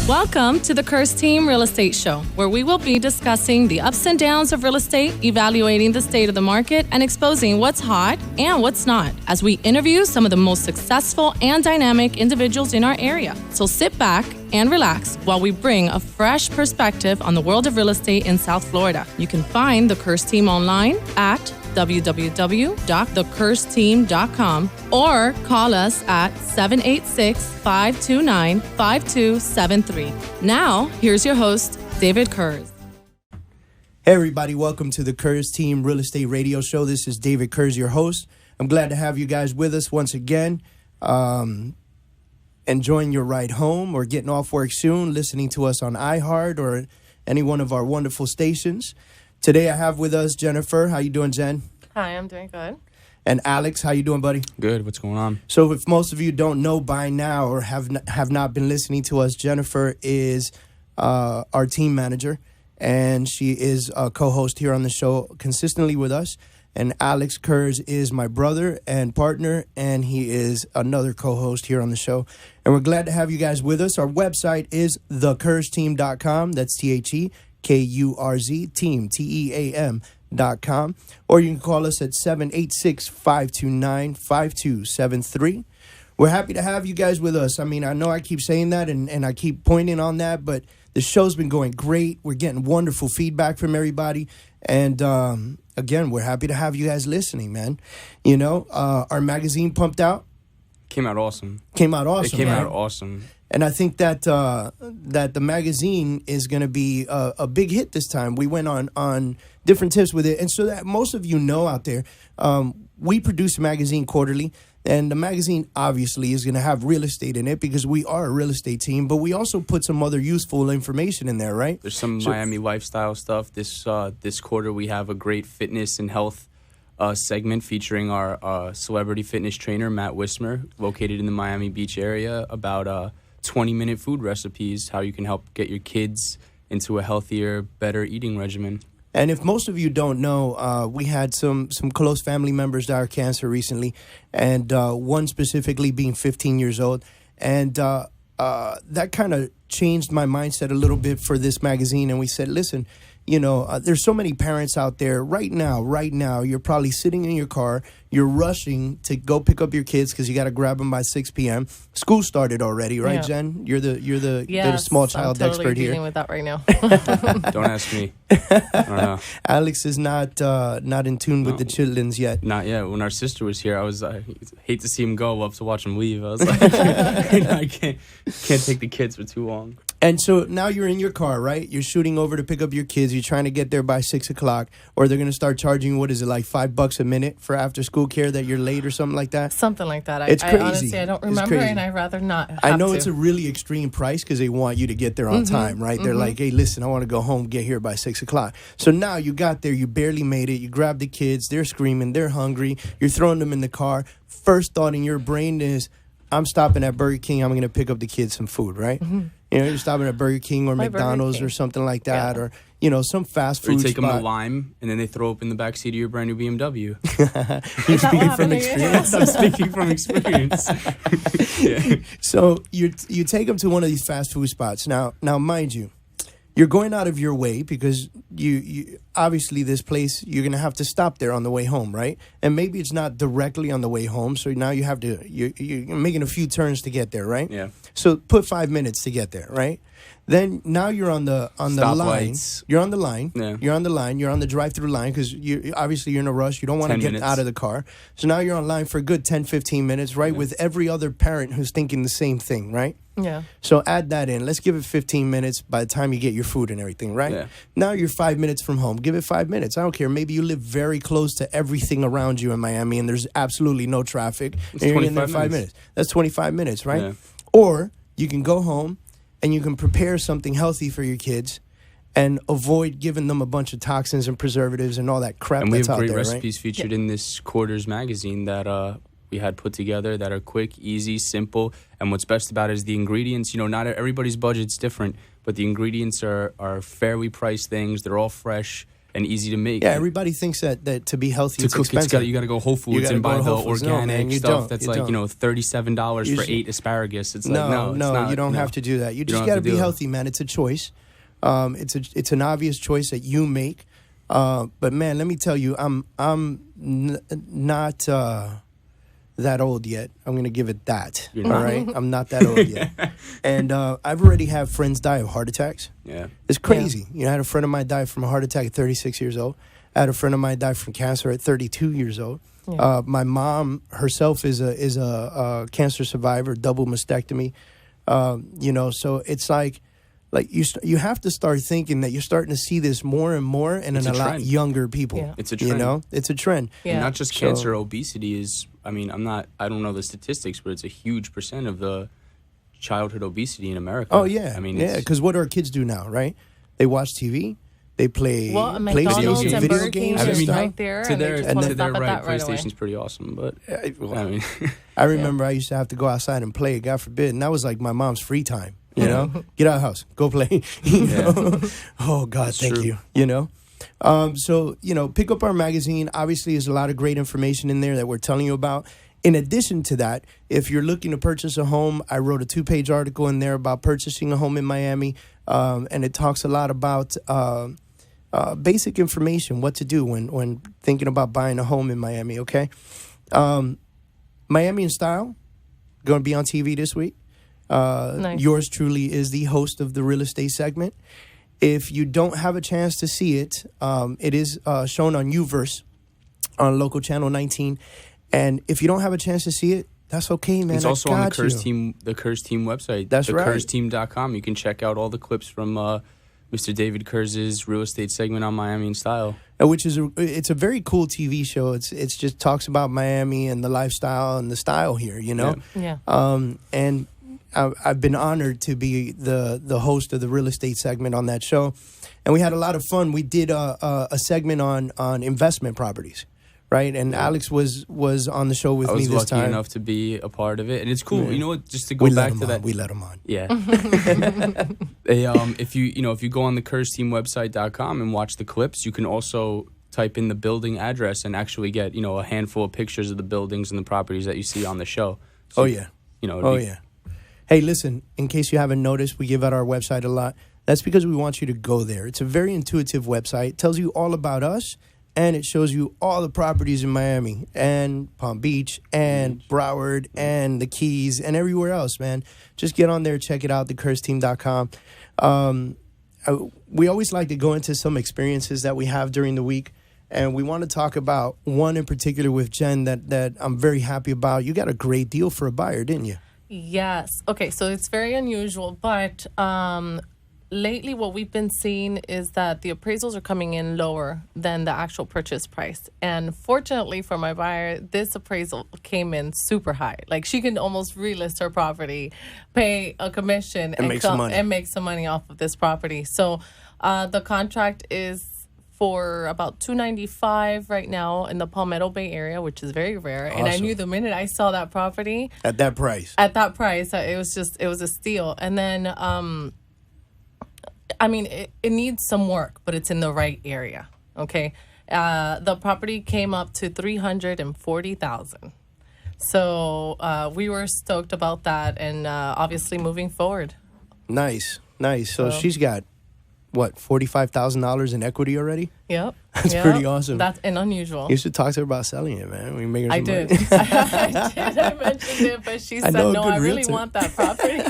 Welcome to the Kurz Team Real Estate Show, where we will be discussing the ups and downs of real estate, evaluating the state of the market, and exposing what's hot and what's not, as we interview some of the most successful and dynamic individuals in our area. So sit back and relax while we bring a fresh perspective on the world of real estate in South Florida. You can find the Kurz Team online at www.thecurzteam.com or call us at 786-529-5273. Now, here's your host, David Kurz. Hey everybody, welcome to the Kurz Team Real Estate Radio Show. This is David Kurz, your host. I'm glad to have you guys with us once again. Enjoying your ride home or getting off work soon, listening to us on iHeart or any one of our wonderful stations. Today I have with us Jennifer. How you doing, Jen? Hi, I'm doing good. And Alex, how you doing, buddy? Good. What's going on? So if most of you don't know by now or have not been listening to us, Jennifer is our team manager, and she is a co-host here on the show consistently with us. And Alex Kurz is my brother and partner, and he is another co-host here on the show. And we're glad to have you guys with us. Our website is thecurzteam.com. That's TheKurz team, TEAM.com. Or you can call us at 786-529-5273. We're happy to have you guys with us. I mean, I know I keep saying that and I keep pointing on that, but the show's been going great. We're getting wonderful feedback from everybody. And again, we're happy to have you guys listening, man. You know, our magazine pumped out. Came out awesome. It came out awesome. And I think that that the magazine is going to be a big hit this time. We went on different tips with it. And so that most of you know out there, we produce a magazine quarterly. And the magazine obviously is going to have real estate in it because we are a real estate team. But we also put some other useful information in there, right? There's some Miami lifestyle stuff. This quarter we have a great fitness and health segment featuring our celebrity fitness trainer, Matt Wismer, located in the Miami Beach area, about 20-minute food recipes, how you can help get your kids into a healthier, better eating regimen. And if most of you don't know, we had some close family members die of cancer recently, and one specifically being 15 years old. And that kind of changed my mindset a little bit for this magazine. And we said, listen, you know, there's so many parents out there right now, you're probably sitting in your car, you're rushing to go pick up your kids because you got to grab them by 6 p.m. School started already, right, Yeah. Jen? You're the small child I'm totally expert here. dealing with that right now. Don't ask me. I don't know. Alex is not in tune with the children's yet. Not yet. When our sister was here, I hate to see him go. Love to watch him leave. I was like, I can't take the kids for too long. And so now you're in your car, right? You're shooting over to pick up your kids. You're trying to get there by 6 o'clock, or they're going to start charging, what is it, like $5 a minute for after school care that you're late or something like that? Something like that. It's crazy. I honestly, I don't remember, and I'd rather not have I know to. it's a really extreme price because they want you to get there on time, right? They're like, hey, listen, I want to go home, get here by 6 o'clock. So now you got there, you barely made it, you grab the kids, they're screaming, they're hungry, you're throwing them in the car. First thought in your brain is, I'm stopping at Burger King, I'm going to pick up the kids some food, right? You know, you're stopping at Burger King or McDonald's or something like that, or, you know, some fast food Or you take spot. them to Lime, and then they throw up in the backseat of your brand new BMW. Is that what happened to you? Yes, I'm speaking from experience. Yeah. So you take them to one of these fast food spots. Now, mind you, you're going out of your way because you obviously this place, you're going to have to stop there on the way home, right? And maybe it's not directly on the way home, so now you have to, you're making a few turns to get there, right? Yeah. So put 5 minutes to get there, right? Then now you're on the line. Lights. You're on the line. Yeah. You're on the line. You're on the drive-through line because obviously you're in a rush. You don't want to 10 get minutes. out of the car. So now you're on line for a good 10, 15 minutes, right? With every other parent who's thinking the same thing, right? Yeah. So add that in. Let's give it 15 minutes by the time you get your food and everything, right? Yeah. Now you're 5 minutes from home. Give it 5 minutes. I don't care. Maybe you live very close to everything around you in Miami and there's absolutely no traffic. It's and you're in there 25 5 minutes. That's 25 minutes, right? Yeah. Or you can go home and you can prepare something healthy for your kids and avoid giving them a bunch of toxins and preservatives and all that crap And we that's have out great there, recipes featured in this quarter's magazine that we had put together that are quick, easy, simple. And what's best about it is the ingredients. You know, not everybody's budget's different, but the ingredients are fairly priced things. They're all fresh. and easy to make. Yeah, everybody thinks that to be healthy, to cook, you got to go Whole Foods and buy the organic stuff that's like $37 for 8 asparagus. It's no, you don't have to do that. You just got to be healthy, man. It's a choice. It's an obvious choice that you make. But man, let me tell you, I'm not that old yet. I'm gonna give it that. All right, I'm not that old yet, and I've already had friends die of heart attacks. Yeah, it's crazy. I had a friend of mine die from a heart attack at 36 years old. I had a friend of mine die from cancer at 32 years old. Yeah. My mom herself is a cancer survivor, double mastectomy. So it's like you have to start thinking that you're starting to see this more and more, and in a lot younger people. Yeah. It's a trend. It's a trend. Yeah. And not just cancer, obesity is. I mean, I don't know the statistics, but it's a huge percent of the childhood obesity in America. Oh yeah, I mean, because what do our kids do now, right? They watch TV. They play McDonald's and video games. I mean, right there. To their right, PlayStation's pretty awesome, but I mean, I remember I used to have to go outside and play. God forbid, and that was like my mom's free time. Get out of the house, go play. Oh God, thank you. So pick up our magazine. Obviously, there's a lot of great information in there that we're telling you about. In addition to that, if you're looking to purchase a home, I wrote a 2-page article in there about purchasing a home in Miami, and it talks a lot about basic information, what to do when thinking about buying a home in Miami. Okay, Miami in Style, going to be on TV this week. Nice. Yours truly is the host of the real estate segment. If you don't have a chance to see it, it is shown on Uverse on local channel 19. And if you don't have a chance to see it, that's okay, man. It's also on the Kurz team website. That's right. TheKurzTeam.com. You can check out all the clips from Mr. David Kurz's real estate segment on Miami in Style. Which is it's a very cool TV show. It's just talks about Miami and the lifestyle and the style here, Yeah. And I've been honored to be the host of the real estate segment on that show, and we had a lot of fun. We did a segment on investment properties, right? And Alex was on the show with me this time. I was lucky enough to be a part of it, and it's cool. Yeah. You know what? Just to go back to that, we let him on. Yeah. If you go on the KurzTeamWebsite.com and watch the clips, you can also type in the building address and actually get a handful of pictures of the buildings and the properties that you see on the show. So, yeah. Hey, listen, in case you haven't noticed, we give out our website a lot. That's because we want you to go there. It's a very intuitive website. It tells you all about us, and it shows you all the properties in Miami and Palm Beach and Broward and the Keys and everywhere else, man. Just get on there, check it out, TheKurzTeam.com. We always like to go into some experiences that we have during the week, and we want to talk about one in particular with Jen that I'm very happy about. You got a great deal for a buyer, didn't you? Yes. Okay, so it's very unusual, but lately what we've been seeing is that the appraisals are coming in lower than the actual purchase price. And fortunately for my buyer, this appraisal came in super high. Like, she can almost relist her property, pay a commission, and make some money off of this property. So the contract is for about $295 right now in the Palmetto Bay area, which is very rare. Awesome. And I knew the minute I saw that property at that price, it was a steal. And then, it needs some work, but it's in the right area. Okay, the property came up to $340,000. So we were stoked about that, and obviously moving forward. Nice. So she's got what, $45,000 in equity already? Yep. That's pretty awesome. That's unusual. You should talk to her about selling it, man. We make her some money. I did. I mentioned it, but she said, no, I really want that property.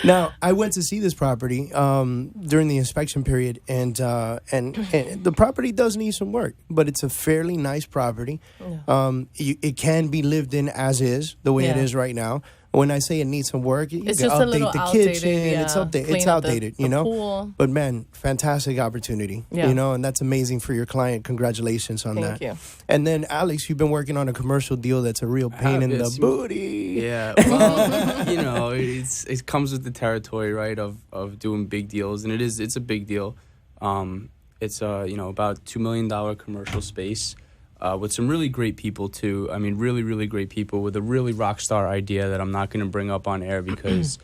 Now, I went to see this property during the inspection period, and the property does need some work, but it's a fairly nice property. Yeah. It can be lived in as is, the way it is right now. When I say it needs some work, you can update the kitchen. It's outdated, the pool. But man, fantastic opportunity, and that's amazing for your client. Congratulations on that. Thank you. And then, Alex, you've been working on a commercial deal that's a real pain in the booty. Yeah, well, it comes with the territory, right, of doing big deals, and it's a big deal. It's about $2 million commercial space. With some really great people, too. I mean, really, really great people with a really rock star idea that I'm not going to bring up on air because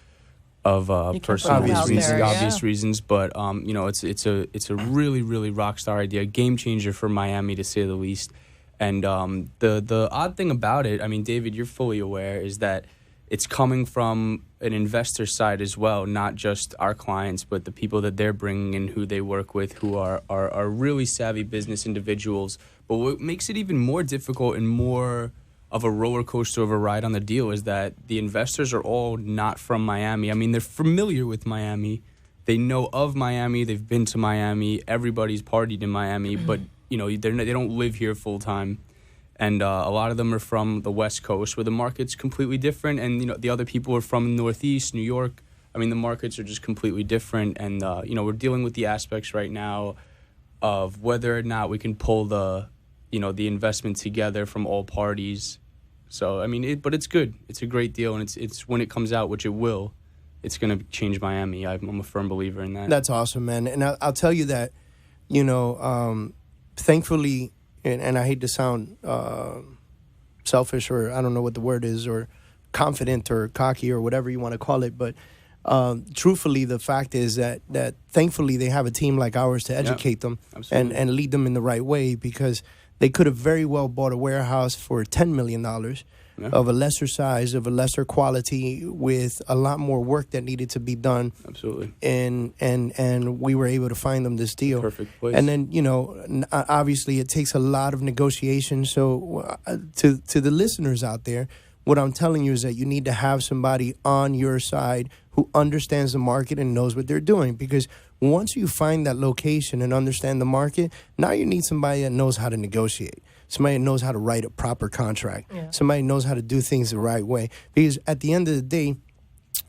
You can't personal put it out reasons, there, obvious yeah. reasons. But you know, it's a really really rock star idea, game changer for Miami to say the least. And the odd thing about it, I mean, David, you're fully aware, is that it's coming from an investor side as well, not just our clients, but the people that they're bringing in, who they work with, who are really savvy business individuals. But what makes it even more difficult and more of a roller coaster of a ride on the deal is that the investors are all not from Miami. I mean, they're familiar with Miami. They know of Miami. They've been to Miami. Everybody's partied in Miami, but you know, they don't live here full time. And a lot of them are from the West Coast, where the market's completely different. And, you know, the other people are from the Northeast, New York. I mean, the markets are just completely different. And, you know, we're dealing with the aspects right now of whether or not we can pull the investment together from all parties. So, I mean, but it's good. It's a great deal. And it's when it comes out, which it will, it's going to change Miami. I'm a firm believer in that. That's awesome, man. And I'll tell you that, you know, thankfully, and I hate to sound selfish, or I don't know what the word is, or confident or cocky or whatever you want to call it, but truthfully, the fact is that thankfully they have a team like ours to educate them and lead them in the right way, because they could have very well bought a warehouse for $10 million of a lesser size, of a lesser quality, with a lot more work that needed to be done. Absolutely. And we were able to find them this deal. Perfect place. And then, you know, obviously it takes a lot of negotiation. So to the listeners out there, what I'm telling you is that you need to have somebody on your side who understands the market and knows what they're doing. Because once you find that location and understand the market, now you need somebody that knows how to negotiate. Somebody that knows how to write a proper contract. Yeah. Somebody knows how to do things the right way. Because at the end of the day,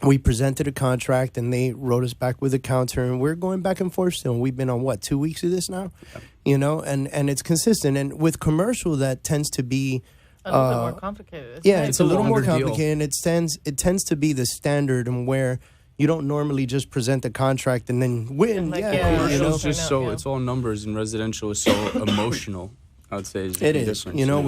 we presented a contract and they wrote us back with a counter, and we're going back and forth still. And we've been on 2 weeks of this now, you know, and it's consistent. And with commercial, that tends to be a little bit more complicated. It's a little more complicated. And it tends to be the standard, and where you don't normally just present the contract and then win. Commercial's just it's all numbers, and residential is so emotional. I would say it is, you know,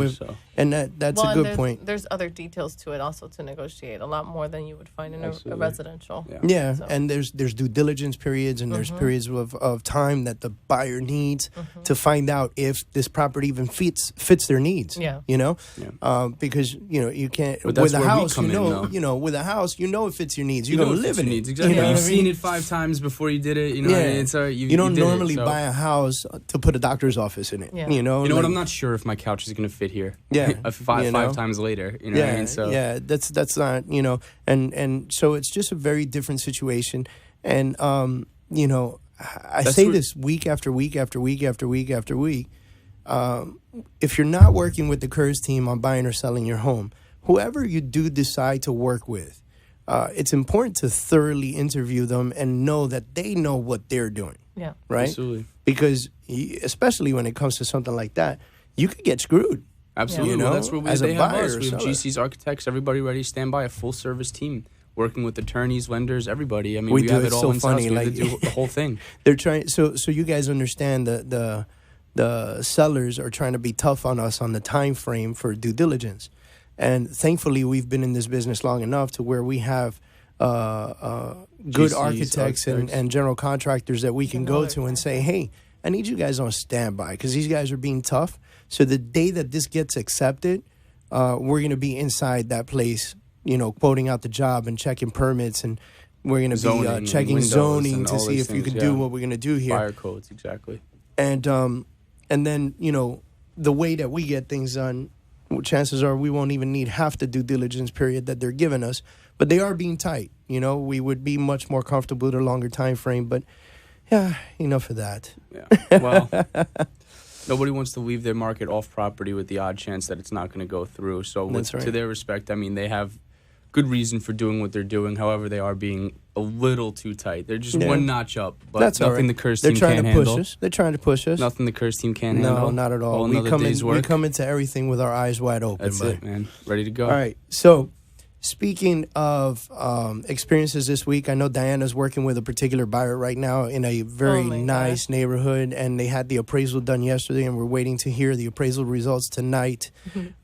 and that's a good point. There's other details to it also to negotiate, a lot more than you would find in a residential. And there's due diligence periods, and there's periods of time that the buyer needs to find out if this property even fits their needs. You know, because you know you can't with a house. You know, with a house, you know it fits your needs. You're gonna live in it. Exactly. You've seen it 5 times before you did it. You know, you don't normally buy a house to put a doctor's office in it. You know what? I'm not sure if my couch is going to fit here. Five times later. You know what I mean? So that's not, you know, and so it's just a very different situation. And you know, I say this week after week after week after week after week. If you're not working with the Kurz team on buying or selling your home, whoever you do decide to work with, it's important to thoroughly interview them and know that they know what they're doing. Yeah. Right? Absolutely. Because especially when it comes to something like that, you could get screwed. Absolutely. You know, well, that's where as they a have buyer us. We have GC's architects, everybody ready to stand by, a full service team working with attorneys, lenders, everybody. I mean, we have it all in house. We have to do the whole thing. They're trying. So you guys understand the sellers are trying to be tough on us on the time frame for due diligence, and thankfully we've been in this business long enough to where we have good architects and general contractors that we can go to and say, hey, I need you guys on standby because these guys are being tough. So the day that this gets accepted, we're going to be inside that place, you know, quoting out the job and checking permits, and we're going to be checking zoning to see if you can do what we're going to do here. Fire codes, exactly. And then, you know, the way that we get things done, chances are we won't even need half the due diligence period that they're giving us. But they are being tight. You know, we would be much more comfortable with a longer time frame. But, yeah, enough of that. Yeah, well, nobody wants to leave their market off property with the odd chance that it's not going to go through. So to their respect, I mean, they have good reason for doing what they're doing. However, they are being a little too tight. They're just one notch up. But that's nothing the Kurz team can't handle. They're trying to push us. Nothing the Kurz team can't handle. No, not at all. We come into everything with our eyes wide open. That's it, man. Ready to go. All right. So speaking of experiences this week, I know Diana's working with a particular buyer right now in a very nice neighborhood, and they had the appraisal done yesterday, and we're waiting to hear the appraisal results tonight.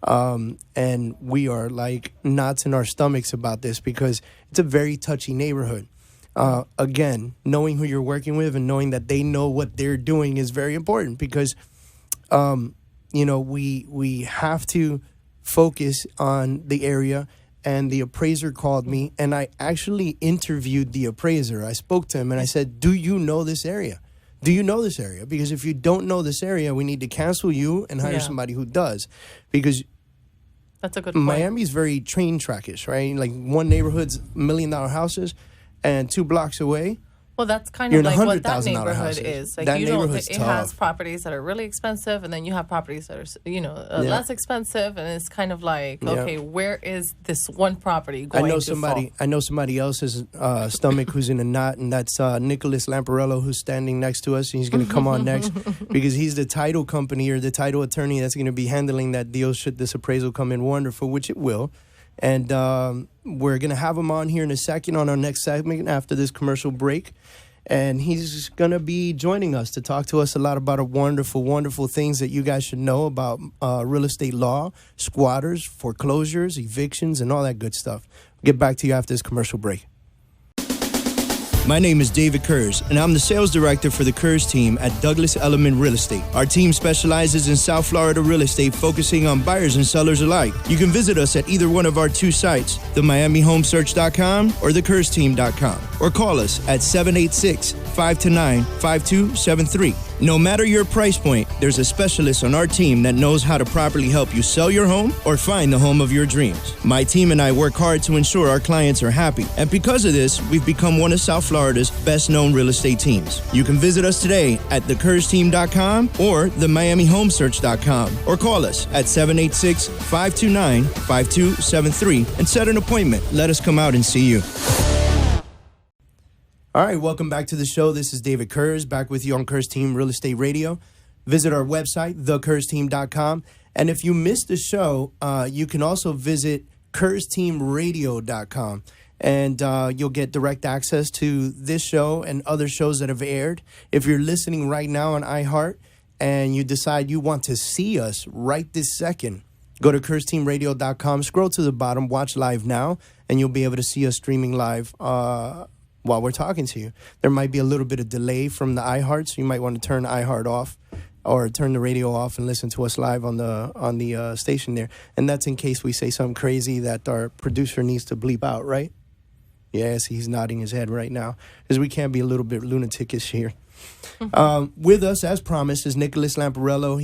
And we are like knots in our stomachs about this because it's a very touchy neighborhood. Again, knowing who you're working with and knowing that they know what they're doing is very important because, we have to focus on the area. And the appraiser called me, and I actually interviewed the appraiser. I spoke to him, and I said, do you know this area? Do you know this area? Because if you don't know this area, we need to cancel you and hire somebody who does. Because that's a good point. Miami's very train trackish, right? Like one neighborhood's $1 million houses, and 2 blocks away, well, that's kind of like what that $100,000 neighborhood houses. is. Like That you don't. neighborhood's It tough. has properties that are really expensive, and then you have properties that are, less expensive, and it's kind of like, okay, where is this one property going to fall? I know somebody else's stomach who's in a knot, and that's Nicholas Lamparello, who's standing next to us. And he's going to come on next because he's the title company or the title attorney that's going to be handling that deal should this appraisal come in wonderful, which it will. And we're going to have him on here in a second on our next segment after this commercial break. And he's going to be joining us to talk to us a lot about wonderful, wonderful things that you guys should know about real estate law, squatters, foreclosures, evictions, and all that good stuff. We'll get back to you after this commercial break. My name is David Kurz, and I'm the sales director for the Kurz team at Douglas Elliman Real Estate. Our team specializes in South Florida real estate, focusing on buyers and sellers alike. You can visit us at either one of our 2 sites, themiamihomesearch.com or thekurzteam.com, or call us at 786-529-5273. No matter your price point, there's a specialist on our team that knows how to properly help you sell your home or find the home of your dreams. My team and I work hard to ensure our clients are happy, and because of this, we've become one of South Florida's best-known real estate teams. You can visit us today at thekurzteam.com or themiamihomesearch.com, or call us at 786-529-5273 and set an appointment. Let us come out and see you. All right, welcome back to the show. This is David Kurz, back with you on Kurz Team Real Estate Radio. Visit our website, thekurzteam.com. And if you missed the show, you can also visit kurzteamradio.com. And you'll get direct access to this show and other shows that have aired. If you're listening right now on iHeart and you decide you want to see us right this second, go to kurzteamradio.com, scroll to the bottom, watch live now, and you'll be able to see us streaming live while we're talking to you. There might be a little bit of delay from the iHeart, so you might want to turn iHeart off or turn the radio off and listen to us live on the station there. And that's in case we say something crazy that our producer needs to bleep out, right? Yes, he's nodding his head right now because we can't be a little bit lunatikish here. With us, as promised, is Nicholas Lamparello.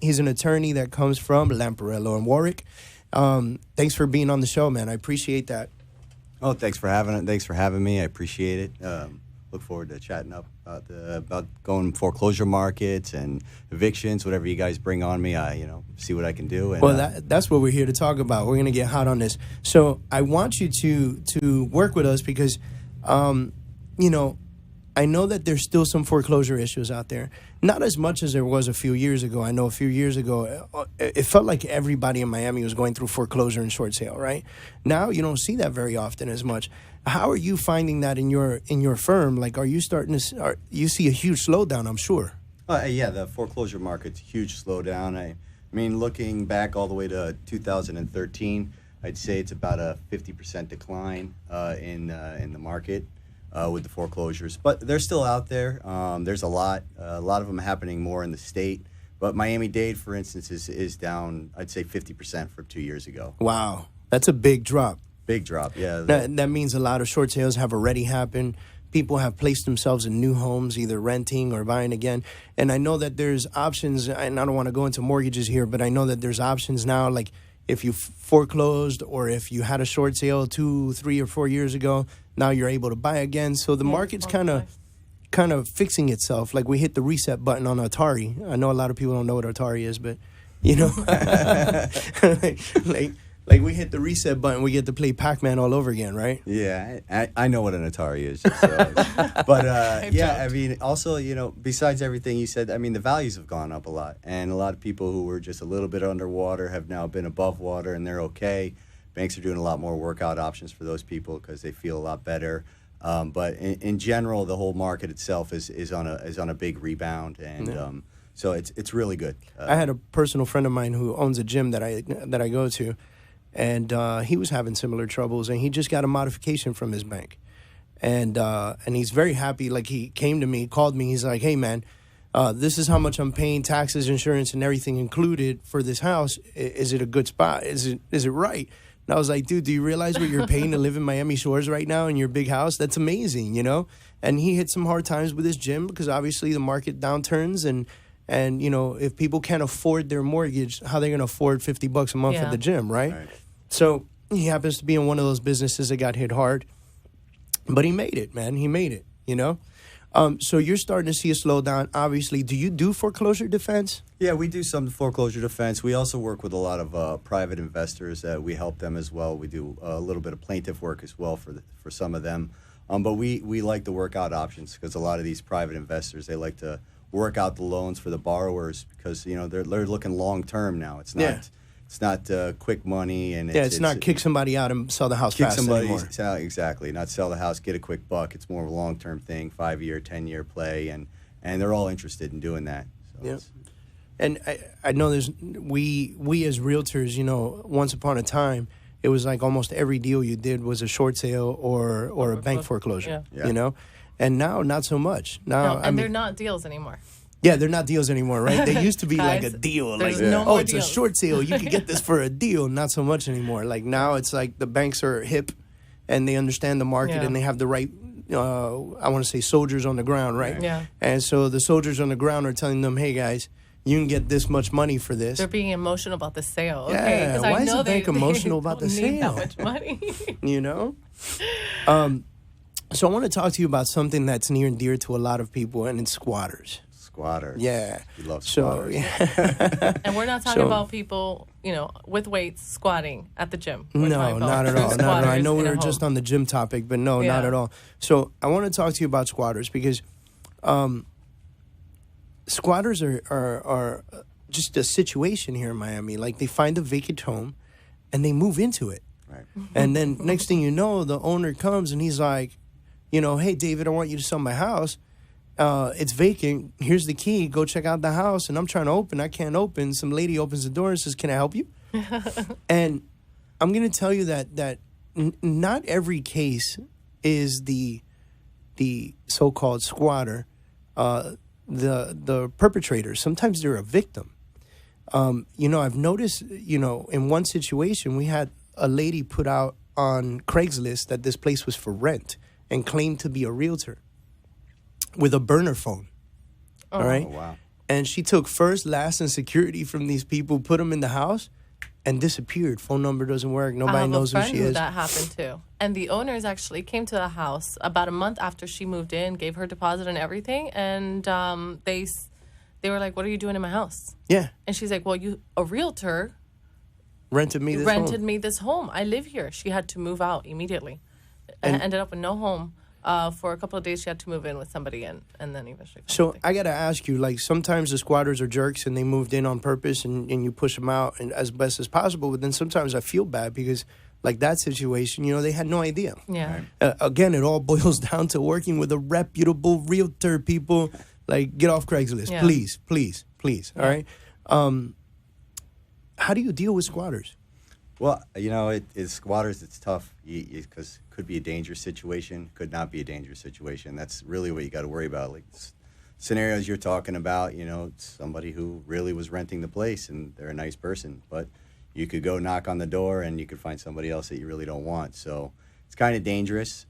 He's an attorney that comes from Lamparello and Warwick. Thanks for being on the show, man. I appreciate that. Oh, thanks for having me. I appreciate it. Look forward to chatting about going foreclosure markets and evictions, whatever you guys bring on me. See what I can do. And, well, that's what we're here to talk about. We're going to get hot on this. So I want you to work with us because, I know that there's still some foreclosure issues out there. Not as much as there was a few years ago. I know a few years ago, it felt like everybody in Miami was going through foreclosure and short sale, right? Now you don't see that very often as much. How are you finding that in your firm? Like, are you starting to you see a huge slowdown? I'm sure. Yeah, the foreclosure market's a huge slowdown. I mean, looking back all the way to 2013, I'd say it's about a 50% decline in the market. With the foreclosures, but they're still out there. There's a lot of them happening more in the state. But Miami-Dade, for instance, is down, I'd say 50% from 2 years ago. Wow, that's a big drop. Big drop, yeah. That means a lot of short sales have already happened. People have placed themselves in new homes, either renting or buying again. And I know that there's options, and I don't want to go into mortgages here, but I know that there's options now, like if you foreclosed or if you had a short sale 2, 3, or 4 years ago, now you're able to buy again. So the market's kind of fixing itself. Like we hit the reset button on Atari. I know a lot of people don't know what Atari is, but like we hit the reset button, we get to play Pac-Man all over again, right? Yeah, I know what an Atari is. But I mean, also, besides everything you said, I mean, the values have gone up a lot, and a lot of people who were just a little bit underwater have now been above water, and they're okay. Banks are doing a lot more workout options for those people because they feel a lot better. But in general, the whole market itself is on a big rebound, and so it's really good. I had a personal friend of mine who owns a gym that I go to, and he was having similar troubles, and he just got a modification from his bank, and he's very happy. Like, he came to me, called me, he's like, "Hey man, this is how much I'm paying, taxes, insurance, and everything included for this house. Is it a good spot? Is it right?" And I was like, "Dude, do you realize what you're paying to live in Miami Shores right now in your big house? That's amazing, you know?" And he hit some hard times with his gym because obviously the market downturns, and you know, if people can't afford their mortgage, how they going to afford $50 a month at the gym, right? So he happens to be in one of those businesses that got hit hard, but he made it, man. He made it, you know? So you're starting to see a slowdown. Obviously, do you do foreclosure defense? Yeah, we do some foreclosure defense. We also work with a lot of private investors. We help them as well. We do a little bit of plaintiff work as well for some of them. But we like to work out options because a lot of these private investors, they like to work out the loans for the borrowers because, you know, they're looking long term now. It's not it's not quick money, and it's not kick somebody out and sell the house fast anymore. Exactly, not sell the house, get a quick buck. It's more of a long-term thing, 5-year, 10-year play, and they're all interested in doing that. So and I know we as realtors, you know, once upon a time, it was like almost every deal you did was a short sale or a bank foreclosure, you know, and now not so much. Now, they're not deals anymore. Yeah, they're not deals anymore, right? They used to be like a deal. Like, it's deals. A short sale. You can get this for a deal. Not so much anymore. Like, now it's like the banks are hip and they understand the market and they have the right, I want to say, soldiers on the ground, right? Yeah. And so the soldiers on the ground are telling them, "Hey, guys, you can get this much money for this." They're being emotional about the sale. Yeah, okay, why is the bank emotional about the need sale? that much money. You know? So I want to talk to you about something that's near and dear to a lot of people, and it's squatters. Squatters. Yeah. We love squatters. And we're not talking about people, you know, with weights squatting at the gym. We're No, not at all. Not at all. I know we were just on the gym topic, but no, not at all. So I want to talk to you about squatters because squatters are just a situation here in Miami. Like, they find a vacant home and they move into it. Right. And then next thing you know, the owner comes and he's like, you know, "Hey, David, I want you to sell my house. It's vacant. Here's the key. Go check out the house." And I'm trying to open. I can't open. Some lady opens the door and says, "Can I help you?" And I'm going to tell you that not every case is the so-called squatter, the perpetrator. Sometimes they're a victim. You know, I've noticed, you know, in one situation, we had a lady put out on Craigslist that this place was for rent and claimed to be a realtor with a burner phone. All right. Oh, wow. And she took first, last, and security from these people, put them in the house, and disappeared. Phone number doesn't work. Nobody knows who she is. That happened too. And the owners actually came to the house about a month after she moved in, gave her deposit and everything, and they were like, "What are you doing in my house?" Yeah. And she's like, "Well, a realtor rented me this home. I live here." She had to move out immediately. And ended up with no home. For a couple of days, she had to move in with somebody, and then eventually. So I got to ask you, like, sometimes the squatters are jerks and they moved in on purpose and you push them out and as best as possible. But then sometimes I feel bad because, like, that situation, you know, they had no idea. Yeah. Again, it all boils down to working with a reputable realtor, people. Like, get off Craigslist. Yeah. Please, please, please. Yeah. All right. How do you deal with squatters? Well, you know, squatters, it's tough because it could be a dangerous situation, could not be a dangerous situation. That's really what you got to worry about. Like, scenarios you're talking about, you know, somebody who really was renting the place and they're a nice person, but you could go knock on the door and you could find somebody else that you really don't want. So it's kind of dangerous.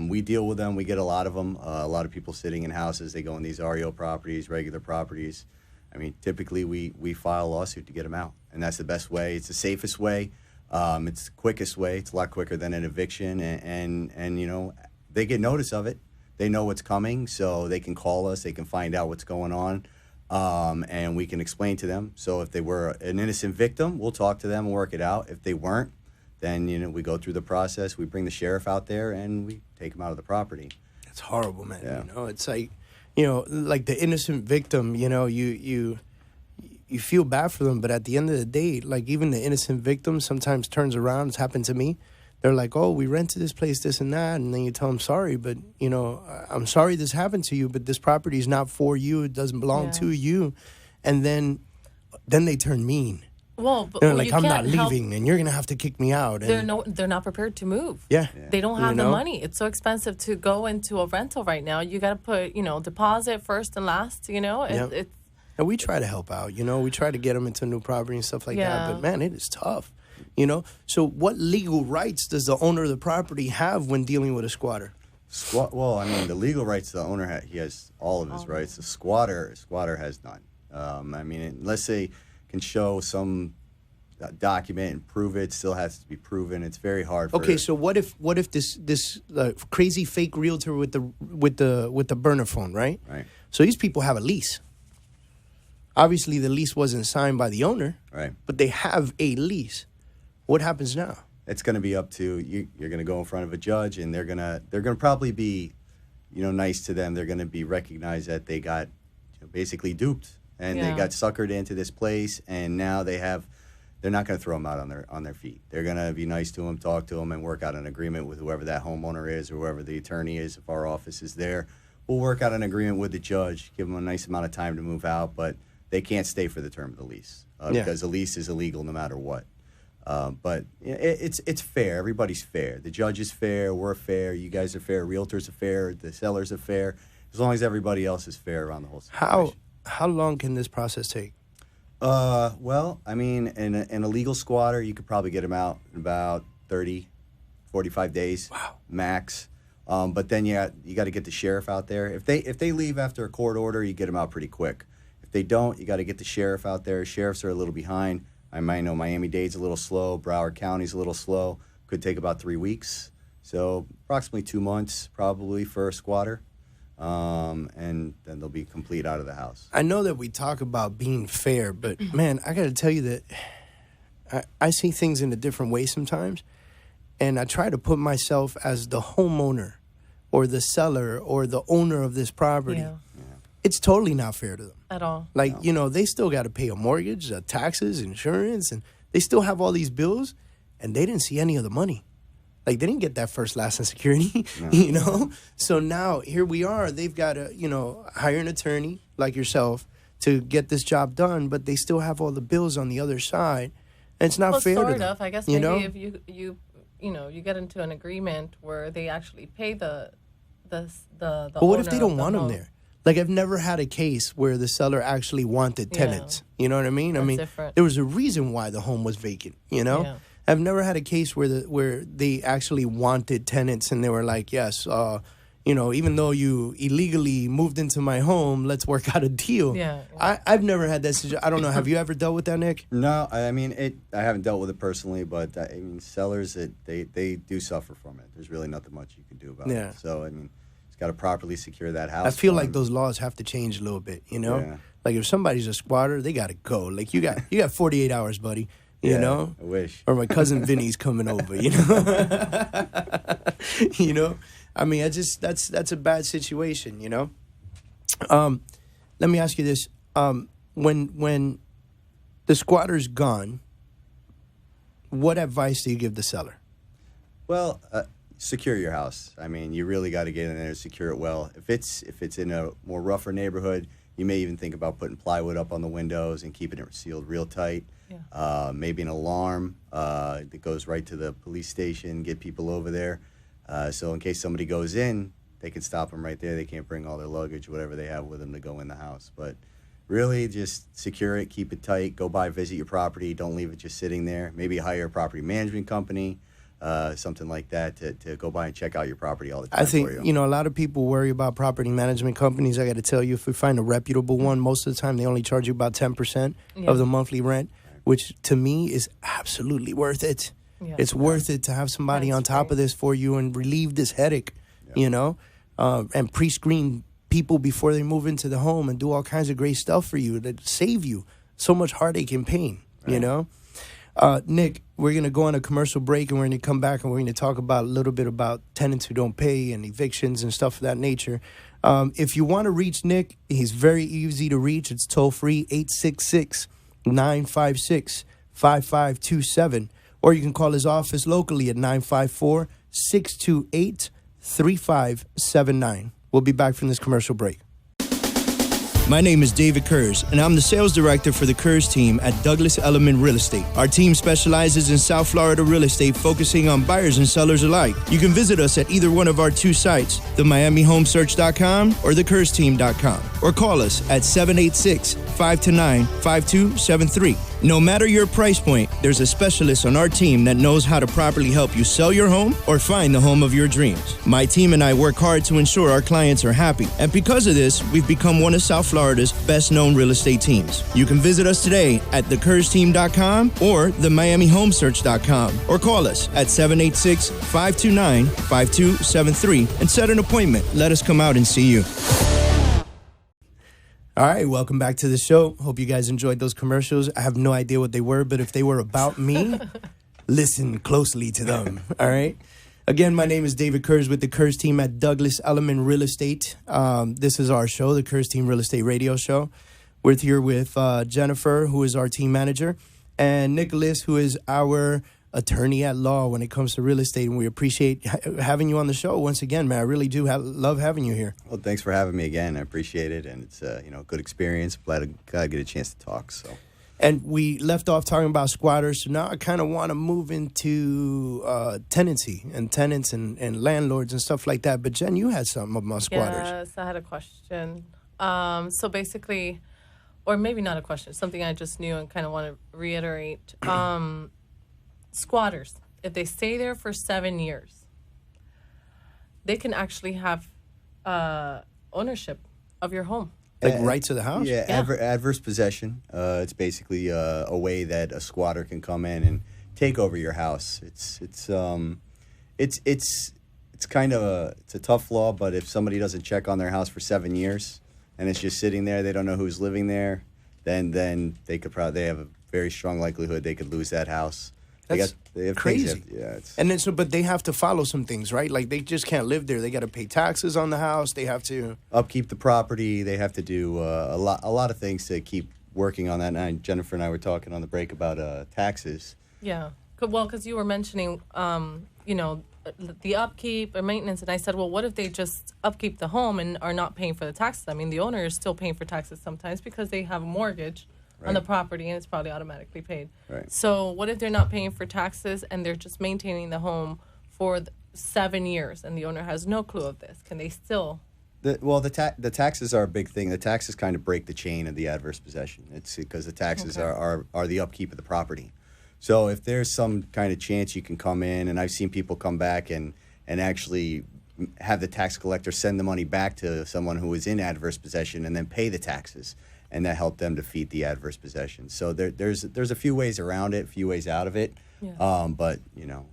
We deal with them. We get a lot of them. A lot of people sitting in houses. They go in these REO properties, regular properties. I mean, typically we file a lawsuit to get them out, and that's the best way. It's the safest way. It's the quickest way. It's a lot quicker than an eviction, and you know, they get notice of it. They know what's coming, so they can call us. They can find out what's going on, and we can explain to them. So if they were an innocent victim, we'll talk to them and work it out. If they weren't, then, you know, we go through the process. We bring the sheriff out there, and we take them out of the property. It's horrible, man. Yeah. You know, it's like, you know, like the innocent victim. You know, you you feel bad for them, but at the end of the day, like even the innocent victim sometimes turns around. It's happened to me. They're like, oh, we rented this place, this and that. And then you tell them, sorry, but, you know, I'm sorry this happened to you, but this property is not for you. It doesn't belong to you. And then they turn mean. Well, but They're like, you I'm can't not leaving, and you're going to have to kick me out. And they're not prepared to move. Yeah. They don't have You the know? money. It's so expensive to go into a rental right now. You got to put, deposit first and last, Yep. And we try to help out, you know. We try to get them into new property and stuff like that. But, man, it is tough, you know. So what legal rights does the owner of the property have when dealing with a squatter? Well, I mean, the legal rights the owner he has all of his rights. The squatter has none. I mean, unless they can show some document and prove it, still has to be proven. It's very hard. Okay, so what if this crazy fake realtor with the burner phone, right? Right. So these people have a lease. Obviously, the lease wasn't signed by the owner, Right. but they have a lease. What happens now? It's going to be up to you. You're going to go in front of a judge, and they're gonna probably be, nice to them. They're going to be recognized that they got basically duped, and they got suckered into this place, and now they're not going to throw them out on their feet. They're going to be nice to them, talk to them, and work out an agreement with whoever that homeowner is or whoever the attorney is. If our office is there, we'll work out an agreement with the judge, give them a nice amount of time to move out, but they can't stay for the term of the lease because the lease is illegal no matter what. But it's fair. Everybody's fair. The judge is fair. We're fair. You guys are fair. Realtors are fair. The sellers are fair. As long as everybody else is fair around the whole situation. How long can this process take? Well, I mean, in a legal squatter, you could probably get them out in about 30, 45 days. Wow. Max. But then you got to get the sheriff out there. If they leave after a court order, you get them out pretty quick. If they don't, you got to get the sheriff out there. Sheriffs are a little behind. I might know Miami-Dade's a little slow. Broward County's a little slow. Could take about 3 weeks. So approximately 2 months probably for a squatter. And then they'll be complete out of the house. I know that we talk about being fair, but, man, I got to tell you that I see things in a different way sometimes. And I try to put myself as the homeowner or the seller or the owner of this property. Yeah. It's totally not fair to them. At all. Like, they still got to pay a mortgage, taxes, insurance, and they still have all these bills, and they didn't see any of the money. Like, they didn't get that first, last, and security, So now, here we are. They've got to, hire an attorney like yourself to get this job done, but they still have all the bills on the other side. And it's not fair to them. Sort of. I guess maybe if you get into an agreement where they actually pay the But what if they don't want them home. there? Like, I've never had a case where the seller actually wanted tenants. You know what I mean? That's different. There was a reason why the home was vacant, Yeah. I've never had a case where they actually wanted tenants and they were like, yes, even though you illegally moved into my home, let's work out a deal. Yeah. I've never had that situation. I don't know. Have you ever dealt with that, Nick? No, I mean, I haven't dealt with it personally, but I mean, sellers, they do suffer from it. There's really nothing much you can do about it. So, I mean, it's got to properly secure that house. I feel like those laws have to change a little bit, Yeah. Like if somebody's a squatter, they got to go. Like you got 48 hours, buddy. You know? I wish. Or my cousin Vinny's coming over, I mean, that's a bad situation, Let me ask you this. When the squatter's gone, what advice do you give the seller? Well, secure your house. I mean, you really got to get in there and secure it well. If it's in a more rougher neighborhood, you may even think about putting plywood up on the windows and keeping it sealed real tight. Yeah. Maybe an alarm that goes right to the police station, get people over there. So in case somebody goes in, they can stop them right there. They can't bring all their luggage, whatever they have with them to go in the house. But really just secure it, keep it tight, go by, visit your property. Don't leave it just sitting there. Maybe hire a property management company. Something like that to go by and check out your property all the time. I think, for you. A lot of people worry about property management companies. I got to tell you, if we find a reputable one, most of the time they only charge you about 10% of the monthly rent, which to me is absolutely worth it. Yeah. It's worth it to have somebody on top of this for you and relieve this headache, and pre-screen people before they move into the home and do all kinds of great stuff for you that save you so much heartache and pain, Nick, we're going to go on a commercial break and we're going to come back and we're going to talk about a little bit about tenants who don't pay and evictions and stuff of that nature. If you want to reach Nick, he's very easy to reach. It's toll-free, 956-5527. Or you can call his office locally at 954-628-3579. We'll be back from this commercial break. My name is David Kurz, and I'm the sales director for the Kurz team at Douglas Elliman Real Estate. Our team specializes in South Florida real estate, focusing on buyers and sellers alike. You can visit us at either one of our two sites, themiamihomesearch.com or thecurzteam.com, or call us at 786-529-5273. No matter your price point, there's a specialist on our team that knows how to properly help you sell your home or find the home of your dreams. My team and I work hard to ensure our clients are happy, and because of this, we've become one of South Florida's best-known real estate teams. You can visit us today at thecurzteam.com or themiamihomesearch.com, or call us at 786-529-5273 and set an appointment. Let us come out and see you. All right, welcome back to the show. Hope you guys enjoyed those commercials. I have no idea what they were, but if they were about me, listen closely to them. All right. Again, my name is David Kurz with the Kurz team at Douglas Elliman Real Estate. This is our show, the Kurz Team Real Estate Radio Show. We're here with Jennifer, who is our team manager, and Nicholas, who is our attorney at law when it comes to real estate. And we appreciate having you on the show once again, man. I really do love having you here. Well, thanks for having me again. I appreciate it, and it's a good experience. Glad I get a chance to talk. So, and we left off talking about squatters, so now I kind of want to move into tenancy and tenants and landlords and stuff like that. But Jen, you had something about squatters. Yes, I had a question. So basically, or maybe not a question, something I just knew and kind of want to reiterate. Squatters, if they stay there for 7 years, they can actually have ownership of your home. Like rights of the house? Yeah, adverse possession. It's basically a way that a squatter can come in and take over your house. It's kind of a tough law, but if somebody doesn't check on their house for 7 years and it's just sitting there, they don't know who's living there, then they have a very strong likelihood they could lose that house. They have crazy. And then but they have to follow some things, right? Like they just can't live there. They got to pay taxes on the house. They have to upkeep the property. They have to do a lot of things to keep working on that. And Jennifer and I were talking on the break about taxes. Yeah. Well, because you were mentioning, the upkeep or maintenance, and I said, well, what if they just upkeep the home and are not paying for the taxes? I mean, the owner is still paying for taxes sometimes because they have a mortgage on the property, and it's probably automatically paid. Right. So what if they're not paying for taxes and they're just maintaining the home for 7 years and the owner has no clue of this? Can they still? The taxes are a big thing. The taxes kind of break the chain of the adverse possession. It's because the taxes are the upkeep of the property. So if there's some kind of chance you can come in, and I've seen people come back and actually have the tax collector send the money back to someone who is in adverse possession and then pay the taxes, and that helped them defeat the adverse possession. So there's a few ways around it, a few ways out of it. Yeah. But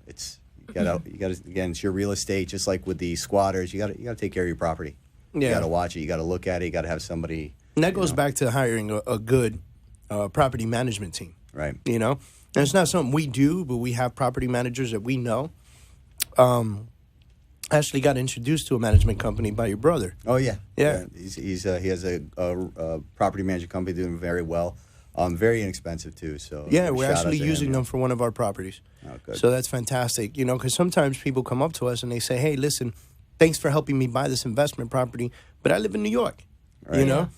it's you gotta again, it's your real estate. Just like with the squatters, you gotta take care of your property. Yeah. You gotta watch it. You gotta look at it. You gotta have somebody. And that goes back to hiring a good property management team. Right. And it's not something we do, but we have property managers that we know. Actually got introduced to a management company by your brother. Oh yeah. He has a property management company doing very well. Very inexpensive too. So we're actually using them for one of our properties. Oh, good. So that's fantastic. Because sometimes people come up to us and they say, "Hey, listen, thanks for helping me buy this investment property, but I live in New York." Right.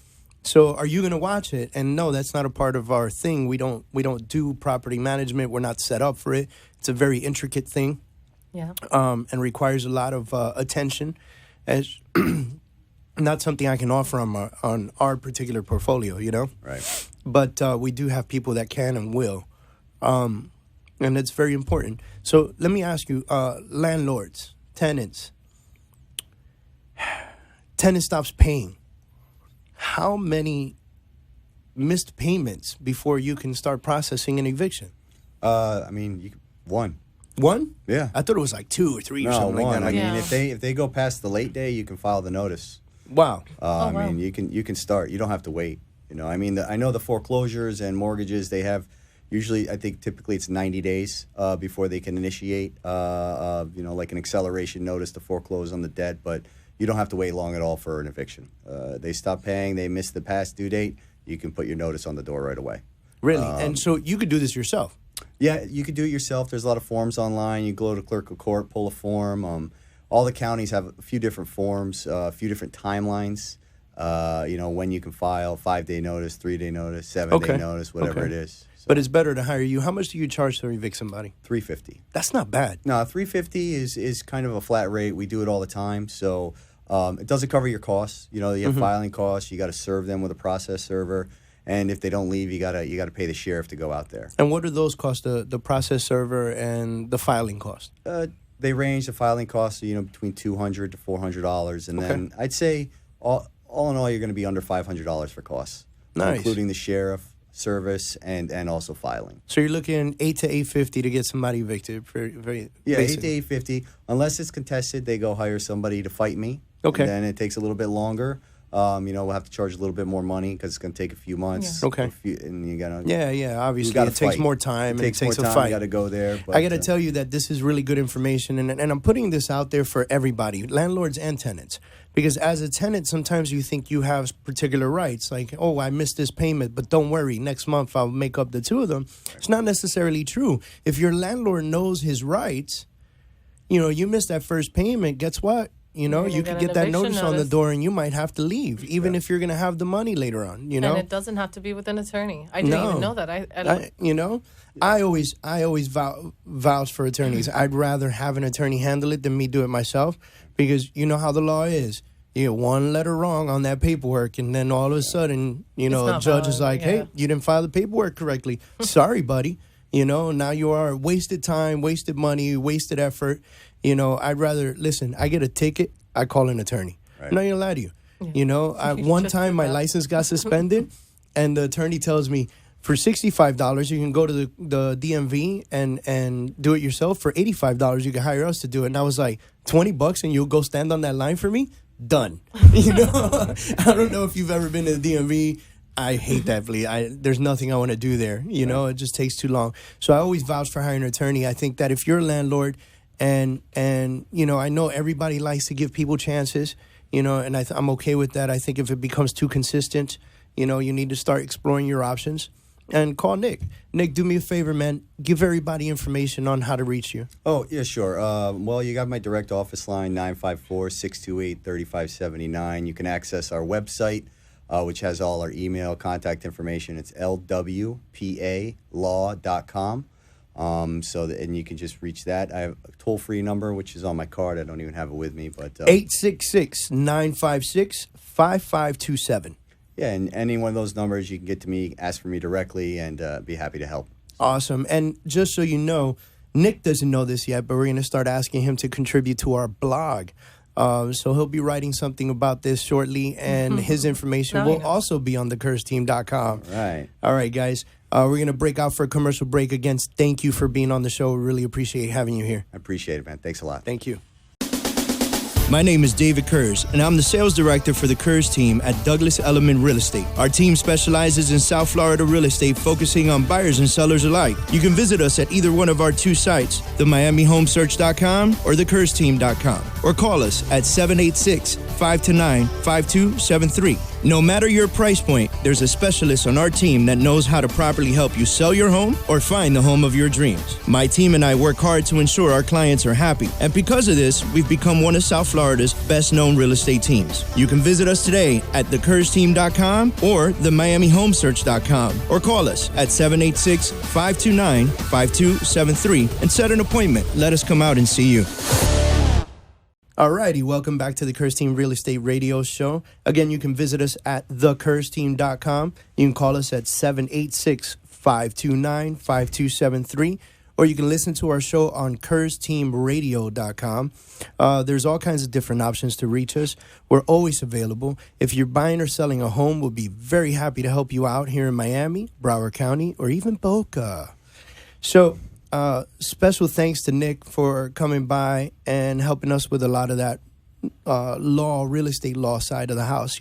So are you going to watch it? And no, that's not a part of our thing. We don't do property management. We're not set up for it. It's a very intricate thing. Yeah. And requires a lot of attention, as not something I can offer on our particular portfolio, Right. But we do have people that can and will, and it's very important. So let me ask you, landlords, tenants. Tenant stops paying. How many missed payments before you can start processing an eviction? One. One? Yeah. I thought it was like 2 or 3 or something one. like that. I mean, if they go past the late day, you can file the notice. Wow. wow. I mean, you can start. You don't have to wait. I mean, I know the foreclosures and mortgages, they have usually, I think typically it's 90 days before they can initiate, like an acceleration notice to foreclose on the debt, but you don't have to wait long at all for an eviction. They stop paying, they miss the past due date, you can put your notice on the door right away. Really? And so you could do this yourself? Yeah, you could do it yourself. There's a lot of forms online. You go to clerk of court, pull a form. All the counties have a few different forms, a few different timelines. When you can file, 5-day notice, 3-day notice, 7-day notice, whatever it is. So, but it's better to hire you. How much do you charge to evict somebody? $350. That's not bad. No, $350 is kind of a flat rate. We do it all the time, so it doesn't cover your costs. You have filing costs. You got to serve them with a process server, and if they don't leave, you gotta pay the sheriff to go out there. And what do those cost? The process server and the filing cost? They range. The filing costs, between $200 to $400, and then I'd say all in all, you're going to be under $500 for costs, including the sheriff, service, and also filing. So you're looking $800 to $850 to get somebody evicted. Very basic. $800 to $850. Unless it's contested, they go hire somebody to fight me. Okay. And then it takes a little bit longer. We'll have to charge a little bit more money because it's going to take a few months. Yeah. Okay. And you gotta. Yeah. Obviously, it takes more time. It takes a more time. fight. You got to go there. But, I got to tell you that this is really good information, and I'm putting this out there for everybody, landlords and tenants. Because as a tenant, sometimes you think you have particular rights, like, oh, I missed this payment, but don't worry, next month I'll make up the two of them. It's not necessarily true. If your landlord knows his rights, you missed that first payment, guess what? You could get that notice on the door and you might have to leave, even if you're going to have the money later on, And it doesn't have to be with an attorney. I didn't even know that. I always vouch for attorneys. I'd rather have an attorney handle it than me do it myself, because you know how the law is. You get one letter wrong on that paperwork, and then all of a sudden, a judge is like, hey, you didn't file the paperwork correctly. Sorry, buddy. Now you are wasted time, wasted money, wasted effort. I'd rather, listen, I get a ticket, I call an attorney. Right. I'm not going to lie to you. One time my license got suspended, and the attorney tells me, for $65, you can go to the DMV and do it yourself. For $85, you can hire us to do it. And I was like, $20 and you'll go stand on that line for me? Done. I don't know if you've ever been to the DMV. I hate that, there's nothing I want to do there. It just takes too long. So I always vouch for hiring an attorney. I think that if you're a landlord and I know everybody likes to give people chances, and I'm okay with that. I think if it becomes too consistent, you need to start exploring your options. And call Nick. Nick, do me a favor, man. Give everybody information on how to reach you. Oh, yeah, sure. You got my direct office line, 954-628-3579. You can access our website, which has all our email, contact information. It's lwpalaw.com. And you can just reach that. I have a toll-free number, which is on my card. I don't even have it with me. But 866-956-5527. Yeah, and any one of those numbers, you can get to me, ask for me directly, and be happy to help. Awesome. And just so you know, Nick doesn't know this yet, but we're going to start asking him to contribute to our blog. So he'll be writing something about this shortly, and his information will also be on thecurzteam.com. Right. All right, guys. We're going to break out for a commercial break. Again, thank you for being on the show. We really appreciate having you here. I appreciate it, man. Thanks a lot. Thank you. My name is David Kurz, and I'm the sales director for the Kurz team at Douglas Elliman Real Estate. Our team specializes in South Florida real estate, focusing on buyers and sellers alike. You can visit us at either one of our two sites, themiamihomesearch.com or thecurzteam.com, or call us at 786-529-5273. No matter your price point, there's a specialist on our team that knows how to properly help you sell your home or find the home of your dreams. My team and I work hard to ensure our clients are happy, and because of this, we've become one of South Florida's best-known real estate teams. You can visit us today at thecurzteam.com or themiamihomesearch.com, or call us at 786-529-5273 and set an appointment. Let us come out and see you. Alrighty, welcome back to the Kurz Team Real Estate Radio Show. Again, you can visit us at thecurzteam.com. You can call us at 786-529-5273, or you can listen to our show on kurzteamradio.com. There's all kinds of different options to reach us. We're always available. If you're buying or selling a home, we'll be very happy to help you out here in Miami, Broward County, or even Boca. So, special thanks to Nick for coming by and helping us with a lot of that real estate law side of the house,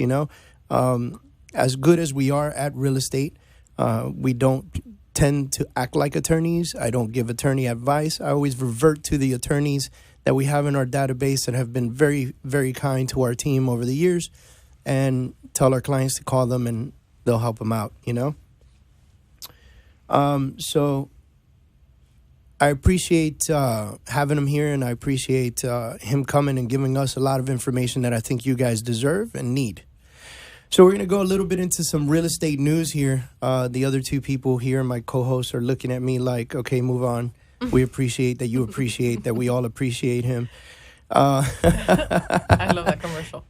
As good as we are at real estate, we don't tend to act like attorneys. I don't give attorney advice. I always revert to the attorneys that we have in our database that have been very, very kind to our team over the years, and tell our clients to call them and they'll help them out, So I appreciate having him here, and I appreciate him coming and giving us a lot of information that I think you guys deserve and need. So we're going to go a little bit into some real estate news here. The other two people here, my co-hosts, are looking at me like, okay, move on. We appreciate that you appreciate that we all appreciate him. I love that commercial.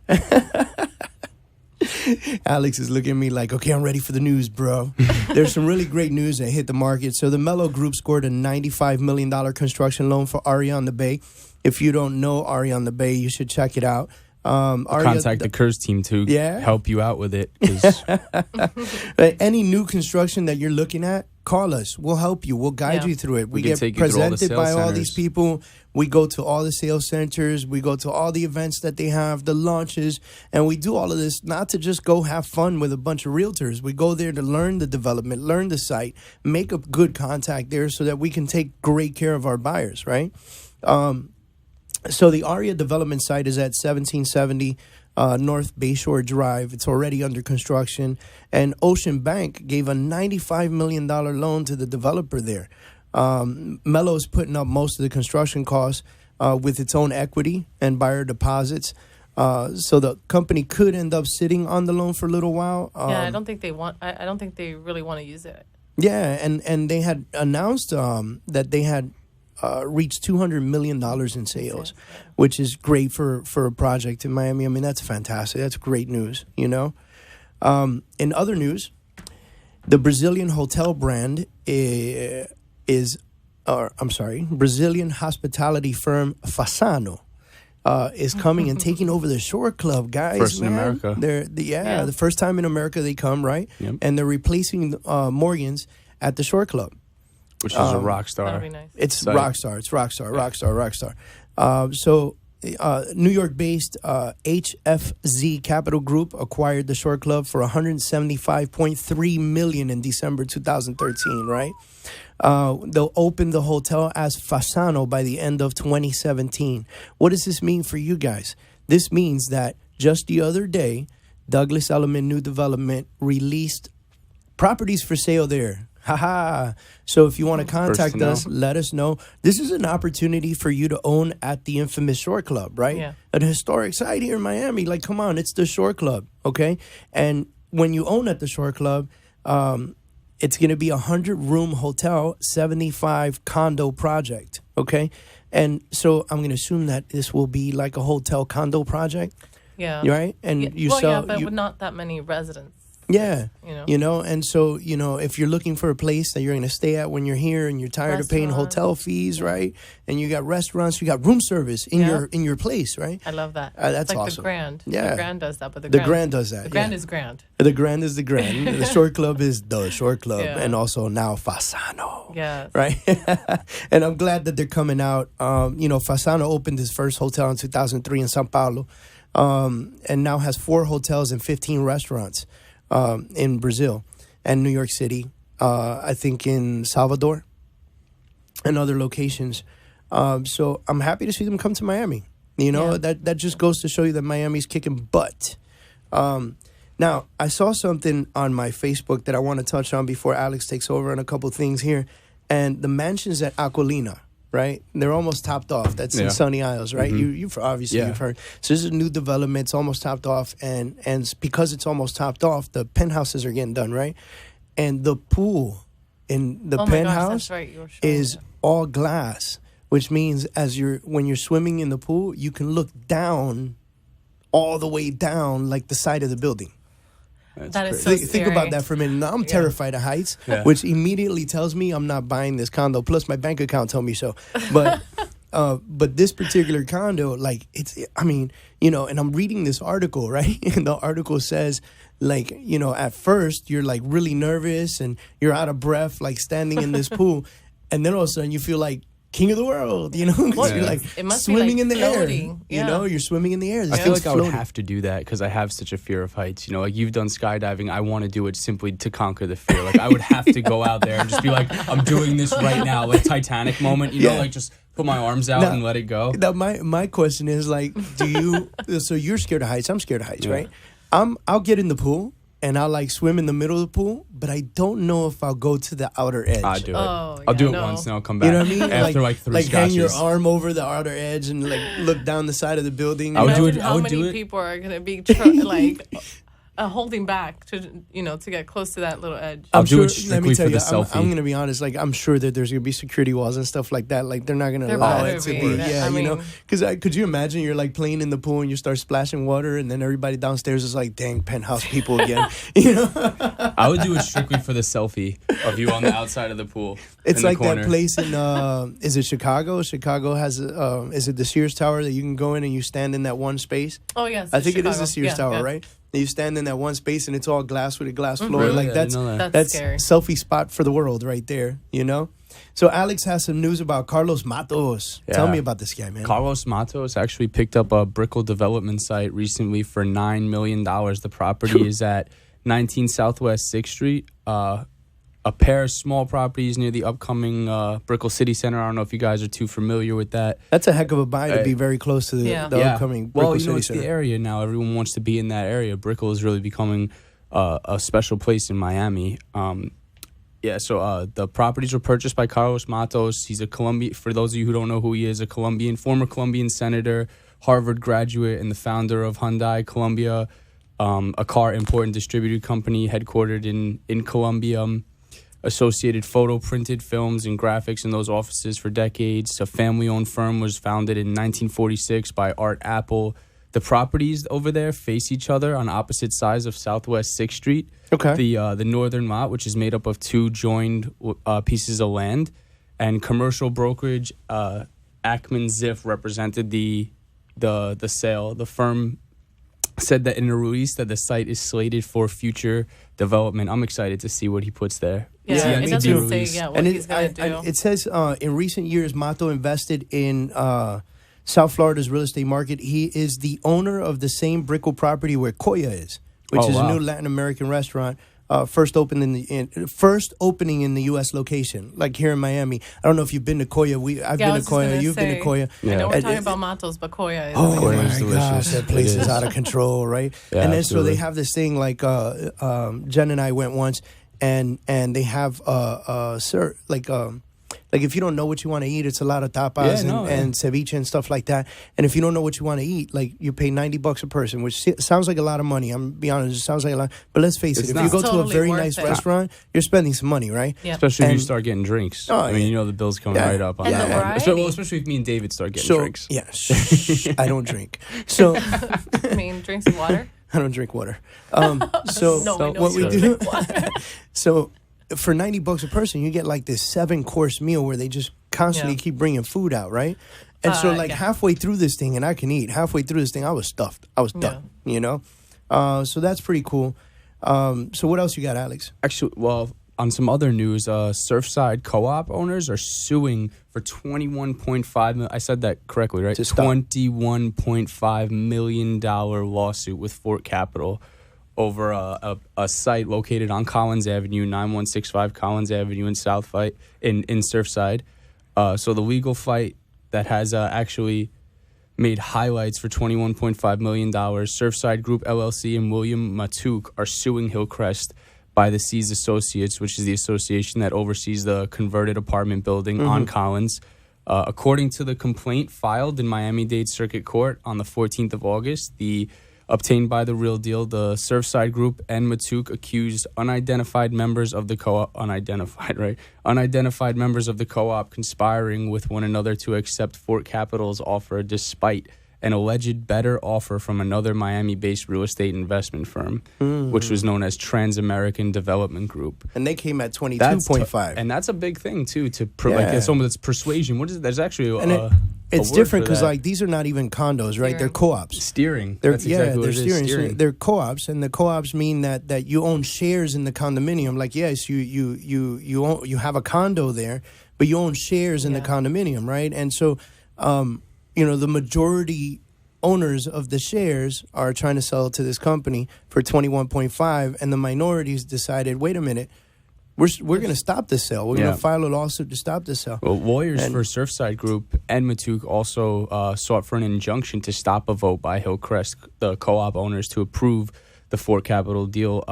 Alex is looking at me like, okay, I'm ready for the news, bro. There's some really great news that hit the market. So the Mello Group scored a $95 million construction loan for Aria on the Bay. If you don't know Aria on the Bay, you should check it out. Contact the Kurz team to help you out with it. 'Cause any new construction that you're looking at, call us. We'll help you. We'll guide you through it. We get presented by all these people. We go to all the sales centers. We go to all the events that they have, the launches, and we do all of this not to just go have fun with a bunch of realtors. We go there to learn the development, learn the site, make a good contact there so that we can take great care of our buyers, right? So the Aria development site is at 1770 North Bayshore Drive. It's already under construction. And Ocean Bank gave a $95 million loan to the developer there. Mello is putting up most of the construction costs with its own equity and buyer deposits. So the company could end up sitting on the loan for a little while. I don't think they want. I don't think they really want to use it. Yeah, and they had announced that they had reached $200 million in sales, which is great for a project in Miami. I mean, that's fantastic. That's great news, you know. In other news, the Brazilian hotel brand Brazilian hospitality firm Fasano is coming and taking over the Shore Club, guys. First in America. The first time in America they come, right? Yep. And they're replacing Morgan's at the Shore Club. Which is a rock star. That'd be nice. It's rock star. It's rock star. So New York-based HFZ Capital Group acquired the Shore Club for $175.3 million in December 2013, right? They'll open the hotel as Fasano by the end of 2017. What does this mean for you guys? This means that just the other day, Douglas Elliman New Development released properties for sale there. Haha. So if you want to contact us, let us know. This is an opportunity for you to own at the infamous Shore Club, right? Yeah. An historic site here in Miami. Like, come on, it's the Shore Club, okay? And when you own at the Shore Club, it's going to be a 100-room hotel, 75 condo project, okay? And so I'm going to assume that this will be like a hotel condo project. Yeah. Right? And but with not that many residents. Yeah, and so, if you're looking for a place that you're going to stay at when you're here and you're tired of paying hotel fees, right? And you got restaurants, you got room service in your place, right? I love that. That's like awesome. The Grand. Yeah. The Grand does that, but the Grand does that. The Grand is Grand. The Grand is the Grand. The Shore Club is the Shore Club, and also now Fasano. Yes. Right? And I'm glad that they're coming out. Fasano opened his first hotel in 2003 in Sao Paulo, and now has 4 hotels and 15 restaurants. In Brazil and New York City, I think in Salvador and other locations. So I'm happy to see them come to Miami. That just goes to show you that Miami's kicking butt. Now, I saw something on my Facebook that I want to touch on before Alex takes over on a couple things here. And the mansions at Aquilina, right? They're almost topped off. That's in Sunny Isles, right? Mm-hmm. You've obviously you've heard. So this is a new development. It's almost topped off, and because it's almost topped off, the penthouses are getting done, right? And the pool in the penthouse is all glass, which means when you're swimming in the pool, you can look down, all the way down, like the side of the building. That is so scary. Think about that for a minute. Now I'm terrified of heights, which immediately tells me I'm not buying this condo. Plus, my bank account told me so. But this particular condo, like and I'm reading this article, right? And the article says, like, at first you're like really nervous and you're out of breath, like standing in this pool, and then all of a sudden you feel like king of the world, You're like swimming in the floating. air. You're swimming in the air. I feel like I would have to do that because I have such a fear of heights. Like you've done skydiving. I want to do it simply to conquer the fear. Like I would have to go out there and just be like, I'm doing this right now. Like Titanic moment, like just put my arms out and let it go. Now my question is like, so you're scared of heights. I'm scared of heights, right? I'll get in the pool and I'll like swim in the middle of the pool, but I don't know if I'll go to the outer edge. I do it. Oh, I'll do it no. once and I'll come back. You know what I mean? After like three like hang your scotches. arm over the outer edge and like look down the side of the building. I would do Imagine it- I how would many do it. people are going to be holding back to to get close to that little edge. I'll I'm do sure. it Let strictly me tell for you, the selfie. I'm gonna be honest. Like, I'm sure that there's gonna be security walls and stuff like that. Like, they're not gonna There allow better it to be. be. That- Yeah, I you know. mean- Because could you imagine you're like playing in the pool and you start splashing water, and then everybody downstairs is like, "Dang, penthouse people again." You know. I would do it strictly for the selfie of you on the outside of the pool. It's in the like corner. that place in is it Chicago? Chicago has is it the Sears Tower that you can go in and you stand in that one space? Oh, yes. I think it is Chicago. the Sears Yeah, Tower, yeah. right? And you stand in that one space and it's all glass with a glass floor. Really? Like I didn't know that. That's that's scary. selfie spot for the world right there, you know? So Alex has some news about Carlos Matos. Tell Yeah. me about this guy, man. Carlos Matos actually picked up a Brickell development site recently for $9 million. The property is at 19 Southwest 6th Street. A pair of small properties near the upcoming Brickell City Center. I don't know if you guys are too familiar with that. That's a heck of a buy to be very close to the, Yeah. the upcoming Well, Brickell you know, City it's Center. the area now. Everyone wants to be in that area. Brickell is really becoming a special place in Miami. So the properties were purchased by Carlos Matos. He's a Colombian. For those of you who don't know who he is, former Colombian senator, Harvard graduate, and the founder of Hyundai Colombia, a car import and distributor company headquartered in Colombia. Associated photo, printed films, and graphics in those offices for decades. A family-owned firm was founded in 1946 by Art Apple. The properties over there face each other on opposite sides of Southwest 6th Street. Okay. The northern lot, which is made up of two joined pieces of land, and commercial brokerage Ackman Ziff represented the sale. The firm said that in a release that the site is slated for future development. I'm excited to see what he puts there. Yeah, Yeah, it me doesn't too. say what And he's going to do. it says in recent years, Mato invested in South Florida's real estate market. He is the owner of the same Brickell property where Koya is, which Oh, is wow. a new Latin American restaurant. First opening in the U.S. location, like here in Miami. I don't know if you've been to Koya. I've Yeah, I been was to just Koya. gonna You've been to say, Koya. I know we're And- talking about Matos, but Koya is Oh Koya my is delicious. gosh, that place It is is. out of control, right? Yeah, and then so absolutely. they have this thing like Jen and I went once, and they have like if you don't know what you want to eat, it's a lot of tapas and ceviche and stuff like that. And if you don't know what you want to eat, like you pay $90 a person, which sounds like a lot of money. I'm be honest, it sounds like a lot. But let's face It's it, if not. you go It's to a totally very worth nice it. restaurant, you're spending some money, right? Yeah. Especially if you And- start getting drinks. Oh, I mean, yeah. you know the bill's coming Yeah. right up on And that. the one. variety. Especially if me and David start getting So drinks. yeah, I don't drink. So I mean, drink some water. I don't drink water. So No, we know what you we don't do? So for $90 a person, you get like this 7-course meal where they just constantly Yeah. keep bringing food out, right? And so like yeah. halfway through this thing, and I can eat halfway through this thing, I was stuffed. I was done. You know, so that's pretty cool. So what else you got, Alex? Actually, well, on some other news, Surfside Co-op owners are suing for $21.5 million. I said that correctly, right? To stop. $21.5 million lawsuit with Fort Capital over a site located on Collins Avenue, 9165 Collins Avenue in in Surfside. So the legal fight that has actually made highlights for $21.5 million. Surfside Group LLC and William Matuk are suing Hillcrest by the Seas Associates, which is the association that oversees the converted apartment building on Collins. According to the complaint filed in Miami-Dade Circuit Court on the 14th of August, obtained by The Real Deal, the Surfside Group and Matuk accused unidentified members of the co-op, unidentified members of the co-op conspiring with one another to accept Fort Capital's offer despite an alleged better offer from another Miami-based real estate investment firm, which was known as Trans-American Development Group. And they came at That's 22.5. and that's a big thing too. Yeah. Like it's almost persuasion. What is it? There's actually And it's word different for because that. like these are not even condos, right? They're co-ops. steering. They're, That's exactly what they're it is. steering. So Steering. they're co-ops, and the co-ops mean that you own shares in the condominium. Like, yes, you have a condo there, but you own shares in the condominium, right? And so, the majority owners of the shares are trying to sell it to this company for 21.5, and the minorities decided, wait a minute, we're going to stop this sale. We're going Yeah. to file a lawsuit to stop this sale. Well, lawyers And- for Surfside Group and Matuk also sought for an injunction to stop a vote by Hillcrest, the co-op owners, to approve the Fort Capital deal,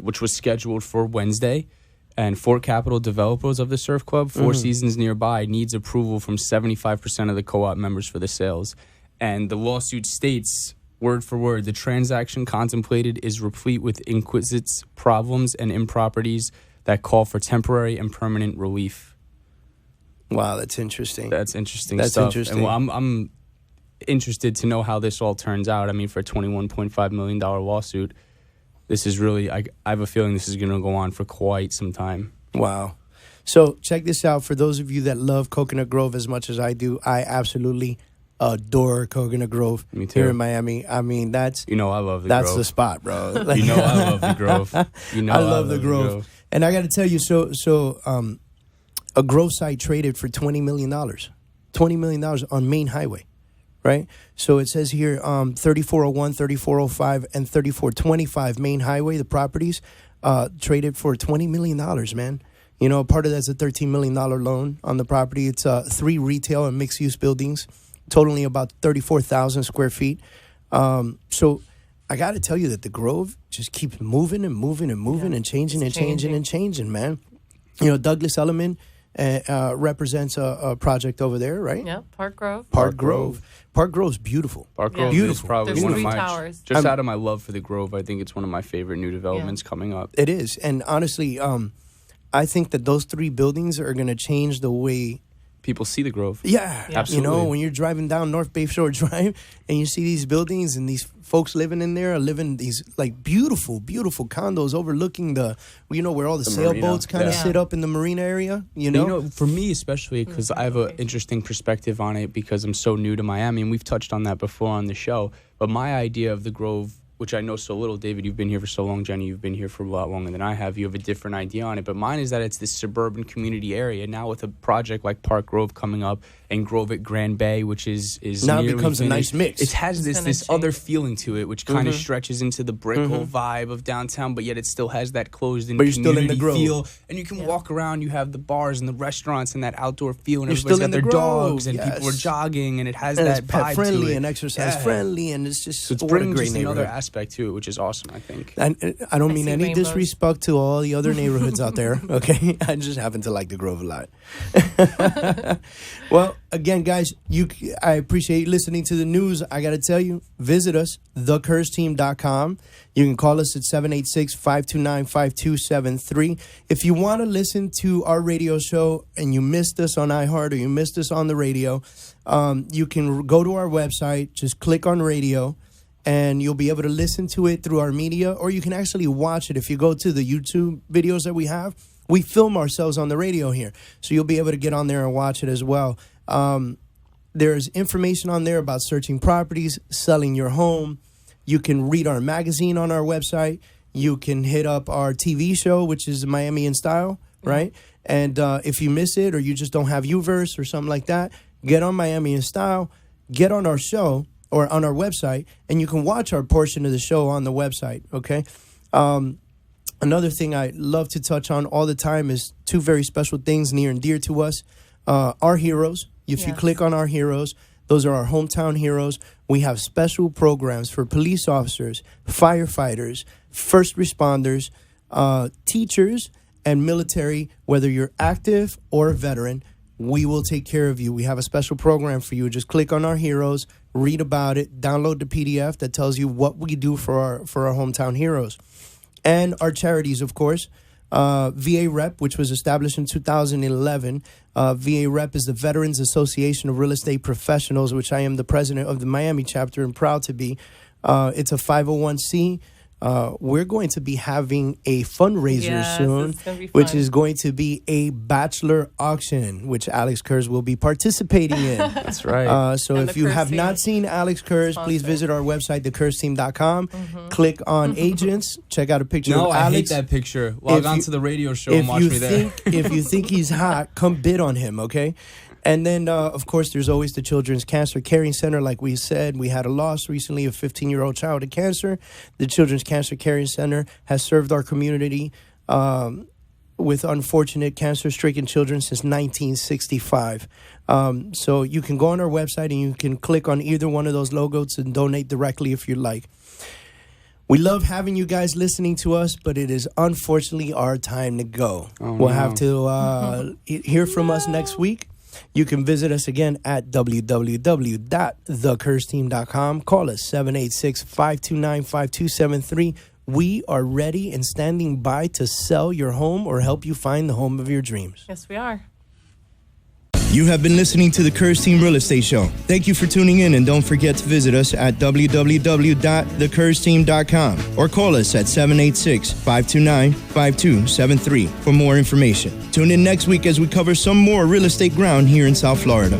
which was scheduled for Wednesday. And Fort Capital developers of the surf club, Four Seasons nearby, needs approval from 75% of the co-op members for the sales. And the lawsuit states, word for word, the transaction contemplated is replete with inquisites, problems, and improprieties that call for temporary and permanent relief. Wow, that's interesting. That's interesting That's stuff. interesting. And I'm interested to know how this all turns out. I mean, for a $21.5 million lawsuit, this is really, I have a feeling this is going to go on for quite some time. Wow. So check this out. For those of you that love Coconut Grove as much as I do, I absolutely adore Coconut Grove. Me too. Here in Miami. I mean, that's I love the that's Grove. the spot, bro. I love the Grove. I love the Grove. And I got to tell you, a Grove site traded for $20 million. $20 million on Main Highway, right? So it says here 3401, 3405, and 3425 Main Highway, the properties traded for $20 million, man. You know, part of that's a $13 million loan on the property. It's 3 retail and mixed-use buildings, totaling about 34,000 square feet. So I got to tell you that the Grove just keeps moving and moving and moving and changing and changing and changing, man. You know, Douglas Elliman represents a project over there, right? Yeah, Park Grove. Park Grove. Park Grove's beautiful. Park Grove Beautiful. is probably There's one of 3 my towers. just out of my love for the Grove. I think it's one of my favorite new developments coming up. It is. And honestly, I think that those 3 buildings are going to change the way People see the Grove. Yeah, Absolutely. You know, when you're driving down North Bayshore Drive and you see these buildings and these folks living in there are living these like beautiful, beautiful condos overlooking the, you know, where all the sailboats kind of sit up in the marina area. You know, for me especially, because I have an interesting perspective on it because I'm so new to Miami, and we've touched on that before on the show. But my idea of the Grove, which I know so little, David, you've been here for so long, Jenny, you've been here for a lot longer than I have. You have a different idea on it. But mine is that it's this suburban community area. Now with a project like Park Grove coming up and Grove at Grand Bay, which is now it nearly becomes a nice finished, mix. It has this other feeling to it, which kind of stretches into the Brickell vibe of downtown, but yet it still has that closed-in But you're still in the community Grove. feel. And you can walk around, you have the bars and the restaurants and that outdoor feel, and You're everybody's still got in their the Grove, dogs, and people are yes. jogging, and it has and that it's pet vibe friendly to it. and exercise friendly, and it's just So it's what a bringing great just another neighborhood. aspect to it, which is awesome, I think. And I don't mean see any rainbows. disrespect to all the other neighborhoods out there, okay? I just happen to like the Grove a lot. Well, again, guys, I appreciate you listening to the news. I got to tell you, visit us, thecurzteam.com. You can call us at 786-529-5273. If you want to listen to our radio show and you missed us on iHeart or you missed us on the radio, you can go to our website, just click on radio, and you'll be able to listen to it through our media, or you can actually watch it. If you go to the YouTube videos that we have, we film ourselves on the radio here. So you'll be able to get on there and watch it as well. There's information on there about searching properties, selling your home. You can read our magazine on our website. You can hit up our TV show, which is Miami in Style, right? And if you miss it or you just don't have Uverse or something like that, get on Miami in Style, get on our show, or on our website, and you can watch our portion of the show on the website, okay? Another thing I love to touch on all the time is 2 very special things near and dear to us. Our heroes. If you click on our heroes, those are our hometown heroes. We have special programs for police officers, firefighters, first responders, teachers, and military, whether you're active or a veteran. We will take care of you. We have a special program for you. Just click on our heroes, read about it, download the PDF that tells you what we do for our hometown heroes. And our charities, of course. VA Rep, which was established in 2011. VA Rep is the Veterans Association of Real Estate Professionals, which I am the president of the Miami chapter and proud to be. It's a 501c. We're going to be having a fundraiser soon, it's gonna be which fun. is going to be a bachelor auction, which Alex Kurz will be participating in. That's right. So And if the you Kurz have team not seen Alex Kurz, please sponsor. visit our website, thecurzteam.com. Click on agents. Check out a picture No, of I hate Alex. that picture. Log If on you- to the radio show and watch me there. If you think he's hot, come bid on him, okay? And then, of course, there's always the Children's Cancer Caring Center. Like we said, we had a loss recently of a 15-year-old child with cancer. The Children's Cancer Caring Center has served our community with unfortunate cancer-stricken children since 1965. So you can go on our website and you can click on either one of those logos and donate directly if you like. We love having you guys listening to us, but it is unfortunately our time to go. We'll have to hear from us next week. You can visit us again at www.thecurzteam.com. Call us 786-529-5273. We are ready and standing by to sell your home or help you find the home of your dreams. Yes, we are. You have been listening to the Kurz Team Real Estate Show. Thank you for tuning in, and don't forget to visit us at www.thecurzteam.com or call us at 786-529-5273 for more information. Tune in next week as we cover some more real estate ground here in South Florida.